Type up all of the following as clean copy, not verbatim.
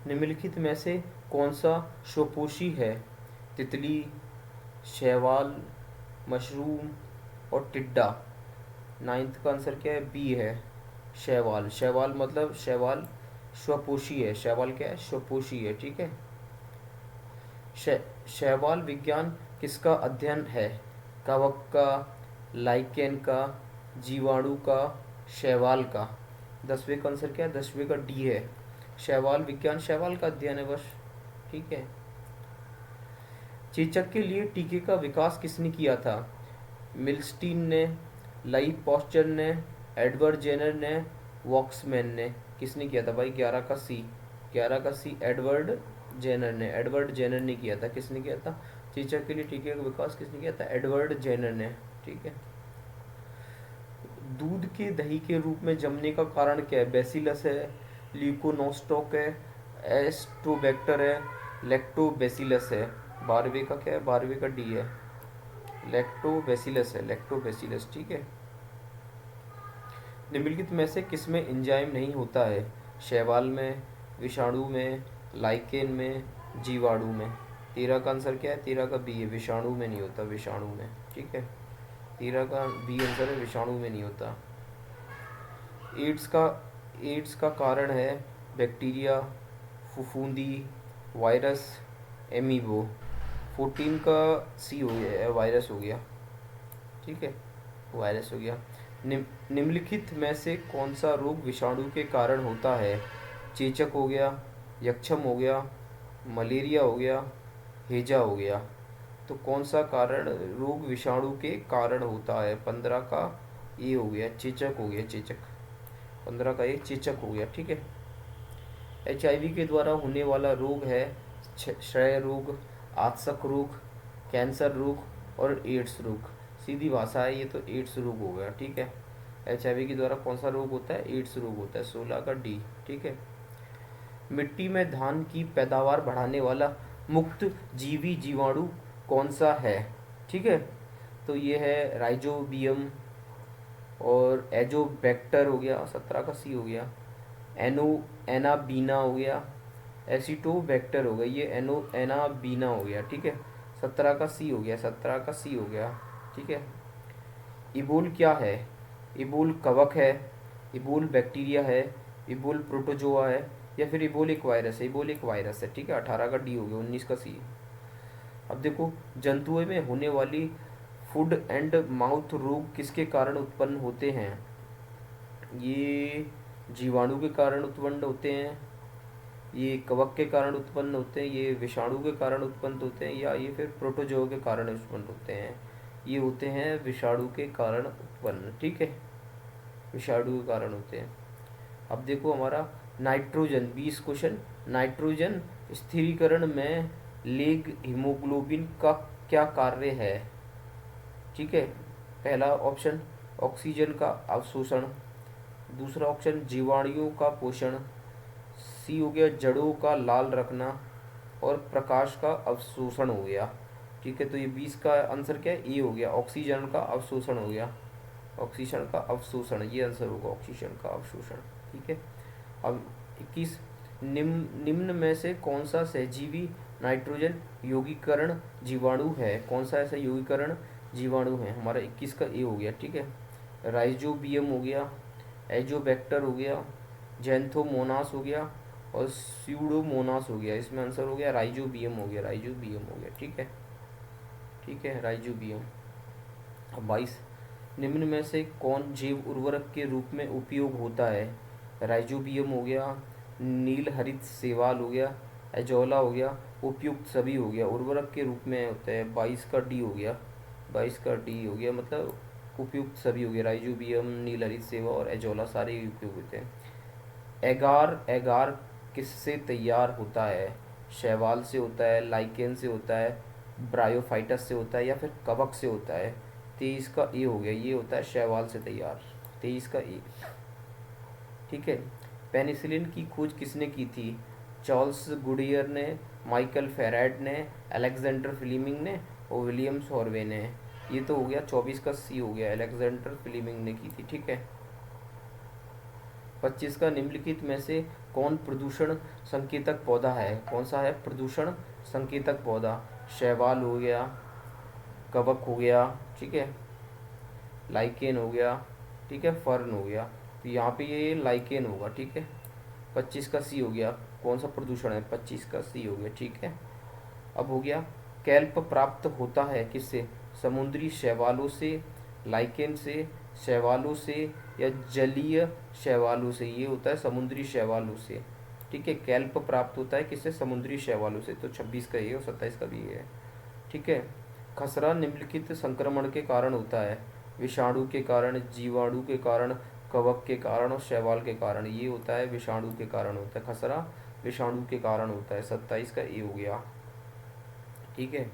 निम्नलिखित में से कौन सा स्वपोषी है? तितली, शैवाल, मशरूम और टिड्डा। नाइन्थ का आंसर क्या है? बी है, शैवाल। शैवाल मतलब शैवाल स्वपोषी है। शैवाल क्या है? स्वपोषी है। ठीक है। शैवाल विज्ञान किसका अध्ययन है? कवक का, लाइकेन का, जीवाणु का, शैवाल का। 10वें का आंसर क्या है? 10वें का डी है, शैवाल विज्ञान शैवाल का अध्ययन है बस। ठीक है। चेचक के लिए टीके का विकास किसने किया था? मिल्स्टीन ने, लाई पॉस्चर ने, एडवर्ड जेनर ने, वॉक्समैन ने। किसने किया था भाई? 11 का सी। 11 का सी एडवर्ड जेनर ने। एडवर्ड जेनर ने किया था। किसने किया था? चेचक के लिए टीके का विकास किसने किया था? एडवर्ड जेनर ने। ठीक है। दूध के दही के रूप में जमने का कारण क्या है? बेसिलस है, ल्यूकोनोस्टॉक है, एस्टोबैक्टर है, लैक्टोबैसिलस है। 12वें का क्या है? 12वें का डी है, लैक्टोबैसिलस है, लैक्टोबैसिलस। ठीक है। निम्नलिखित में से किसमें एंजाइम नहीं होता है? शैवाल में, विषाणु में, लाइकेन में, जीवाणु में। 13 का आंसर क्या है? 13 का बी है, विषाणु में नहीं होता, विषाणु में। ठीक है। 13 का बी आंसर है, विषाणु में नहीं होता। एड्स का एड्स का कारण है बैक्टीरिया, फफूंदी, वायरस, एमीबो। 14 का सी हो गया, वायरस हो गया। ठीक है, वायरस हो गया। निम्नलिखित में से कौन सा रोग विषाणु के कारण होता है? चेचक हो गया, यक्षम हो गया, मलेरिया हो गया, हैजा हो गया। तो कौन सा कारण रोग विषाणु के कारण होता है? 15 का ये हो गया, चेचक हो गया, चेचक। 15 का ये चेचक हो गया। ठीक है। HIV के द्वारा होने वाला रोग है क्षय रोग, आत्सक रोग, कैंसर रोग और एड्स रोग। सीधी भाषा है ये, तो एड्स रोग हो गया। ठीक है। HIV के द्वारा कौन सा रोग होता है? एड्स रोग होता है। 16 का डी। ठीक है। मिट्टी में धान की पैदावार बढ़ाने वाला मुक्त जीवी जीवाणु कौन सा है? ठीक है। तो ये है राइजोबियम और एजोबैक्टर हो गया, 17 का सी हो गया। एनो एनाबीना हो गया, एसिटोबैक्टर हो गया, ये एनाबीना हो गया। ठीक है। 17 का सी हो गया, 17 का सी हो गया। ठीक है। इबोल क्या है? इबोल कवक है, इबोल बैक्टीरिया है, इबोल प्रोटोजोआ है, या फिर इबोल एक वायरस है? इबोल एक वायरस है। ठीक है। 18 का डी हो गया, 19 का सी। अब देखो, जंतुओं में होने वाली फूड एंड माउथ रोग किसके कारण उत्पन्न होते हैं? ये जीवाणु के कारण उत्पन्न होते हैं, ये कवक के कारण उत्पन्न होते हैं, ये विषाणु के कारण उत्पन्न होते हैं, या ये फिर प्रोटोजोआ के कारण उत्पन्न होते हैं? ये होते हैं विषाणु के कारण उत्पन्न। ठीक है। विषाणु के कारण होते हैं। अब देखो हमारा नाइट्रोजन, 20 क्वेश्चन। नाइट्रोजन स्थिरीकरण में लेग हीमोग्लोबिन का क्या कार्य है? ठीक है। पहला ऑप्शन ऑक्सीजन का अवशोषण, दूसरा ऑप्शन जीवाणुओं का पोषण, सी हो गया जड़ों का लाल रखना, और प्रकाश का अवशोषण हो गया। ठीक है। तो ये 20 का आंसर क्या है? ए हो गया, ऑक्सीजन का अवशोषण हो गया। ऑक्सीजन का अवशोषण, ये आंसर होगा, ऑक्सीजन का अवशोषण। ठीक है। अब 21, निम्न में से कौन सा सहजीवी नाइट्रोजन यौगीकरण जीवाणु है? कौन सा ऐसा यौगीकरण जीवाणु है? हमारा 21 का ए हो गया। ठीक है। राइजोबियम हो गया, एजोबैक्टर हो गया, जैंथोमोनास हो गया और स्यूडोमोनास हो गया। इसमें आंसर हो गया राइजोबियम हो गया, राइजोबियम हो गया। ठीक है। ठीक है, राइजोबियम। अब 22, निम्न में से कौन जैव उर्वरक के रूप में उपयोग होता है? राइजोबियम हो गया, नील हरित शैवाल हो गया, एजोला हो गया, उपयुक्त सभी हो गया। उर्वरक के रूप में होता है, 22 का डी हो गया, 22 का डी हो गया, मतलब उपयुक्त सभी हो गया। राइजोबियम, नील हरित सेवा और एजोला सारे उपयोग होते हैं। एगार एगार किससे तैयार होता है? शैवाल से होता है, लाइकेन से होता है, ब्रायोफाइटस से होता है, या फिर कवक से होता है? 23 का ए हो गया, ये होता है शैवाल से तैयार। 23 का ए। ठीक है। पेनिसिलिन की खोज किसने की थी? चार्ल्स गुडियर ने, माइकल फेराड ने, अलेक्जेंडर फ्लीमिंग ने और विलियम सॉर्वे ने। ये तो हो गया 24 का सी हो गया, अलेक्जेंडर फ्लीमिंग ने की थी। ठीक है। 25 का निम्नलिखित में से कौन प्रदूषण संकेतक पौधा है? कौन सा है प्रदूषण संकेतक पौधा? शैवाल हो गया, कवक हो गया, ठीक है, लाइकेन हो गया, ठीक है, फर्न हो गया। तो यहाँ पे ये लाइकेन होगा, ठीक है। 25 का सी हो गया। कौन सा प्रदूषण है? 25 का सी हो गया, ठीक है। अब हो गया कैल्प प्राप्त होता है किससे? समुद्री शैवालों से, लाइकेन से, शैवालों से या जलीय शैवालों से। ये होता है समुद्री शैवालों से, ठीक है। कैल्प प्राप्त होता है किससे? समुद्री शैवालों से। तो 26 का ये और 27 का भी ये है, ठीक है। खसरा निम्नलिखित संक्रमण के कारण होता है? विषाणु के कारण, जीवाणु के कारण, कवक के कारण और शैवाल के कारण। ये होता है विषाणु के कारण होता है खसरा, विषाणु के कारण होता है। 27 का ए हो गया, ठीक है।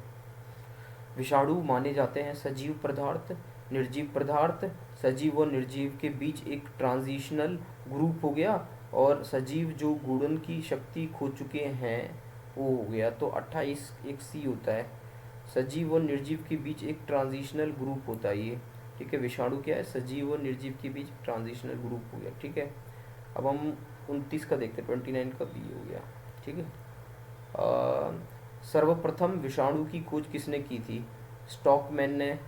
विषाणु माने जाते हैं सजीव पदार्थ, निर्जीव पदार्थ। सजीव और निर्जीव के बीच एक ट्रांजिशनल ग्रुप हो गया, और सजीव जो गुणन की शक्ति खो चुके हैं वो हो गया। तो 28 एक सी होता है। सजीव और निर्जीव के बीच एक ट्रांजिशनल ग्रुप होता है ये, ठीक है। विषाणु क्या है? सजीव और निर्जीव के बीच ट्रांजिशनल ग्रुप हो गया, ठीक है। अब हम 29 का देखते हैं, 29 का बी हो गया, ठीक है। सर्वप्रथम विषाणु की खोज किसने की थी? स्टॉकमैन ने,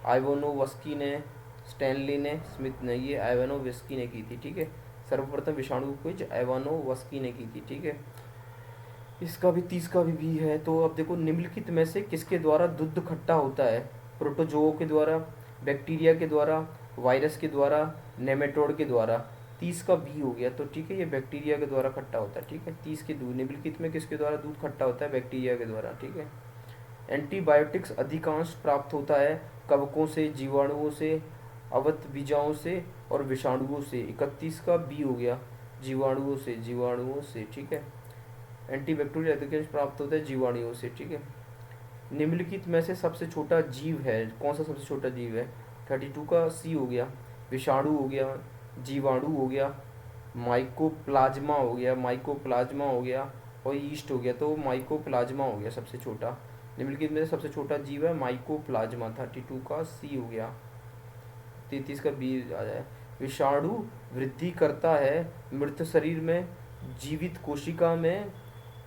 आइवानोवस्की ने, स्टैनली ने, स्मिथ ने। ये आइवानोवस्की ने की थी, ठीक है। सर्वप्रथम विषाणु की खोज आइवानोवस्की ने की थी, ठीक है। इसका भी 30 का भी है। तो अब देखो, निम्नलिखित में से किसके द्वारा दूध खट्टा होता है? प्रोटोजोओं के द्वारा, बैक्टीरिया के द्वारा, वायरस के द्वारा, नेमेटोड के द्वारा। 30 का बी हो गया, तो ठीक है, ये बैक्टीरिया के द्वारा खट्टा होता है, ठीक है। 30 के दूध, निम्नलिखित में किसके द्वारा दूध खट्टा होता है? बैक्टीरिया के द्वारा, ठीक है। एंटीबायोटिक्स अधिकांश प्राप्त होता है कवकों से, जीवाणुओं से, अवत बीजाओं से और विषाणुओं से। 31 का बी हो गया, जीवाणुओं से, जीवाणुओं से, ठीक है। एंटीबैक्टीरियल अधिकांश प्राप्त होता है जीवाणुओं से, ठीक है। निम्नलिखित में से सबसे छोटा जीव है? कौन सा सबसे छोटा जीव है? 32 का सी हो गया, विषाणु हो गया, जीवाणु हो गया, माइकोप्लाज्मा हो गया, माइकोप्लाज्मा हो गया और ईस्ट हो गया। तो माइकोप्लाज्मा हो गया सबसे छोटा। निम्नलिखित में से सबसे छोटा जीव है माइकोप्लाज्मा। 32 का सी हो गया, 33 का बी आ जाए। विषाणु वृद्धि करता है मृत शरीर में, जीवित कोशिका में,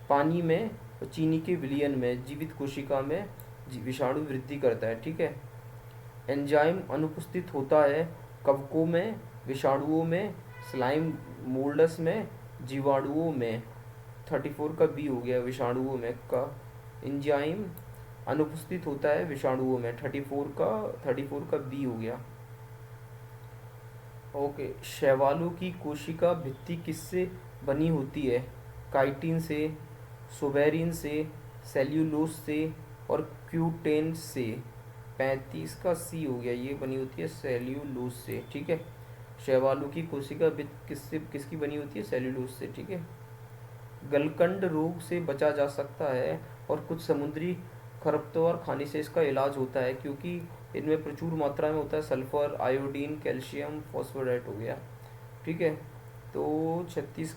पानी में और चीनी के विलयन में। जीवित कोशिका में विषाणु वृद्धि करता है, ठीक है। एंजाइम अनुपस्थित होता है कवकों में, विषाणुओं में, स्लाइम मोल्ड्स में, जीवाणुओं में। 34 का बी हो गया, विषाणुओं में का एंजाइम अनुपस्थित होता है विषाणुओं में। 34 का बी हो गया, ओके। शैवालों की कोशिका भित्ति किससे बनी होती है? काइटिन से, सुबेरिन से, सेल्यूलोज से और क्यूटेन से। 35 का सी हो गया, ये बनी होती है सेल्यूलोज से, ठीक है। शैवालों की कोशिका भित्ति किसकी बनी होती है? सेल्यूलोज से, ठीक है। गलकंड रोग से बचा जा सकता है और कुछ समुद्री खरपतवार खाने से इसका इलाज होता है, क्योंकि इनमें प्रचुर मात्रा में होता है सल्फर, आयोडीन, कैल्शियम, फॉस्फोरेट हो गया, ठीक है। तो 36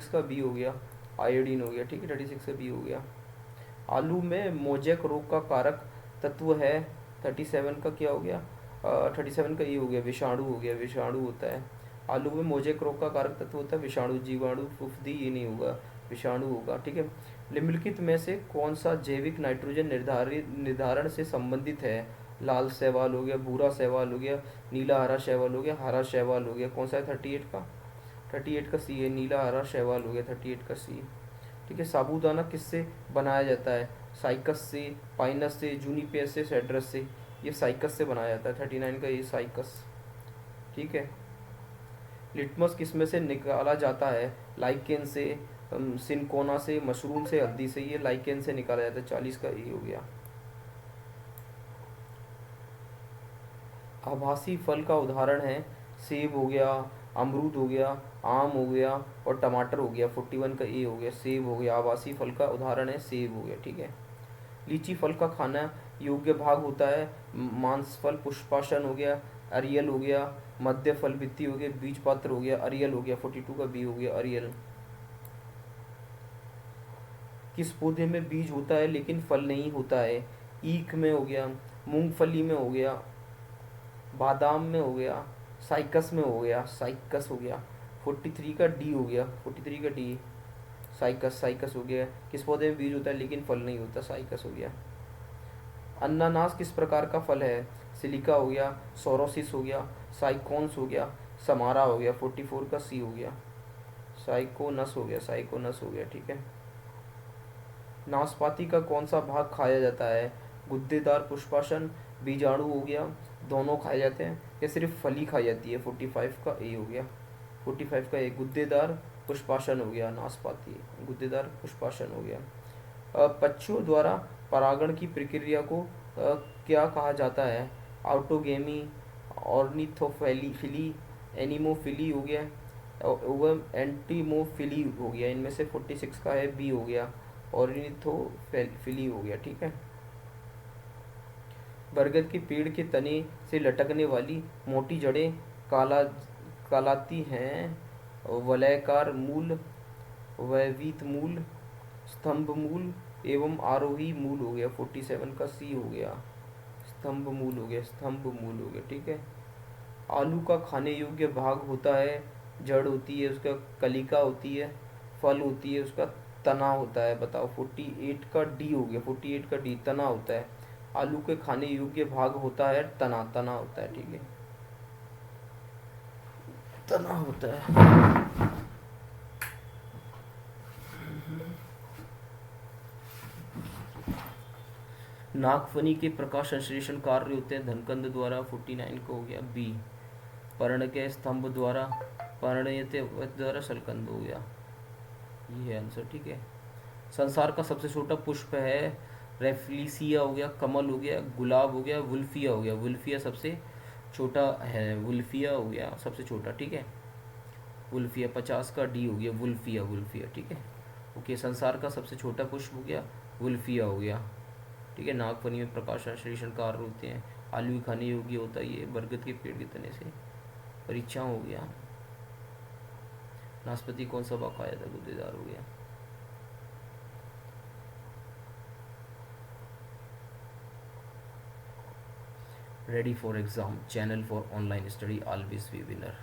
का बी हो गया, आयोडीन हो गया, ठीक है। 36 का बी हो गया। आलू में मोजेक रोग का कारक तत्व है। 37 का क्या हो गया? 37 का ये हो गया, विषाणु हो गया, विषाणु होता है। आलू में मोजेक रोग का कारक तत्व होता है विषाणु, जीवाणु, फुफदी ये नहीं होगा, विषाणु होगा, ठीक है। निम्नलिखित में से कौन सा जैविक नाइट्रोजन निर्धारण से संबंधित है? लाल शैवाल हो गया, भूरा शैवाल हो गया, नीला हरा शैवाल हो गया, हरा शैवाल हो गया। कौन सा है? 38 का सी है, नीला हरा शैवाल हो गया, 38 का सी, ठीक है। साबूदाना किससे बनाया जाता है? साइकस से, पाइनस से, जूनिपर से, सेड्रस से। ये साइकस से बनाया जाता है। 39 का ये साइकस, ठीक है। लिटमस किस में से निकाला जाता है? लाइकेन से, सिनकोना से, मशरूम से, हल्दी से। ये लाइकेन से निकाला जाता है। 40 का ये हो गया। आभासी फल का उदाहरण है सेब हो गया, अमरूद हो गया, आम हो गया और टमाटर हो गया। 41 का ए हो गया, सेब हो गया। आभासी फल का उदाहरण है सेब हो गया, ठीक है। लीची फल का खाना योग्य भाग होता है मांस फल, पुष्पासन हो गया, अरियल हो गया, मध्य फल भित्ति हो गया, बीज पात्र हो गया, अरियल हो गया। 42 का बी हो गया, अरियल। किस पौधे में बीज होता है लेकिन फल नहीं होता है? ईख में हो गया, मूंगफली में हो गया, बादाम में हो गया, साइकस में हो गया, साइकस हो गया। 43 का डी हो गया, 43 का डी, साइकस, साइकस हो गया। किस पौधे में बीज होता है लेकिन फल नहीं होता, साइकस हो गया। अनानास किस प्रकार का फल है? सिलिका हो गया, सोरोसिस हो गया, साइकोन्स हो गया, समारा हो गया। 44 का सी हो गया, साइकोनस हो गया, साइकोनस हो गया। ठीक है। नाशपाती का कौन सा भाग खाया जाता है? गुद्देदार, पुष्पासन, बीजाणु हो गया, दोनों खाए जाते हैं या सिर्फ फली खाई जाती है? 45 का ए हो गया, 45 का ए, गुद्देदार पुष्पासन हो गया, नाशपाती गुद्देदार पुष्पासन हो गया। पक्षियों द्वारा परागण की प्रक्रिया को क्या कहा जाता है? ऑटोगेमी, ऑर्निथोफिली, एनिमोफिली हो गया, एवं एंटीमोफिली हो गया। इनमें से 46 का है बी हो गया, ऑर्निथोफिली हो गया। ठीक है। बरगद के पेड़ के तने से लटकने वाली मोटी जड़ें काला कहलाती हैं? वलयाकार मूल, वैवीत मूल, स्तंभ मूल एवं आरोही मूल हो गया। 47 का सी हो गया, स्तंभ मूल हो गया, स्तंभ मूल हो गया। ठीक है। आलू का खाने योग्य भाग होता है? जड़ होती है, उसका कलिका होती है, फल होती है, उसका तना होता है। बताओ। 48 का डी हो गया, 48 का डी, तना होता है। आलू के खाने योग्य भाग होता है तना, तना होता है। ठीक है, तना होता है। नागफनी के प्रकाश संश्लेषण कार्य होते हैं धनकंद द्वारा। 49 को हो गया बी। पर्ण के स्तंभ द्वारा, पर्णयते द्वारा शलकंद हो गया, ये है आंसर। ठीक है। संसार का सबसे छोटा पुष्प है? रेफ्लिसिया हो गया, कमल हो गया, गुलाब हो गया, वुल्फिया हो गया। वुल्फिया सबसे छोटा है, वुल्फिया हो गया सबसे छोटा। ठीक है, वुल्फिया। 50 का डी हो गया, वुल्फिया, वुल्फिया। ठीक है, ओके। संसार का सबसे छोटा पुष्प हो गया, वुल्फिया हो गया। ठीक है। नागफनी में प्रकाश संश्लेषण कार्य होते हैं। आलू ही खाने योग्य होता है ये, बरगद के पेड़ के तने से। परीक्षा हो गया। नाशपाती कौन सा भाग खाया था? गुद्देदार हो गया। Ready for exam, channel for online study, always be winner.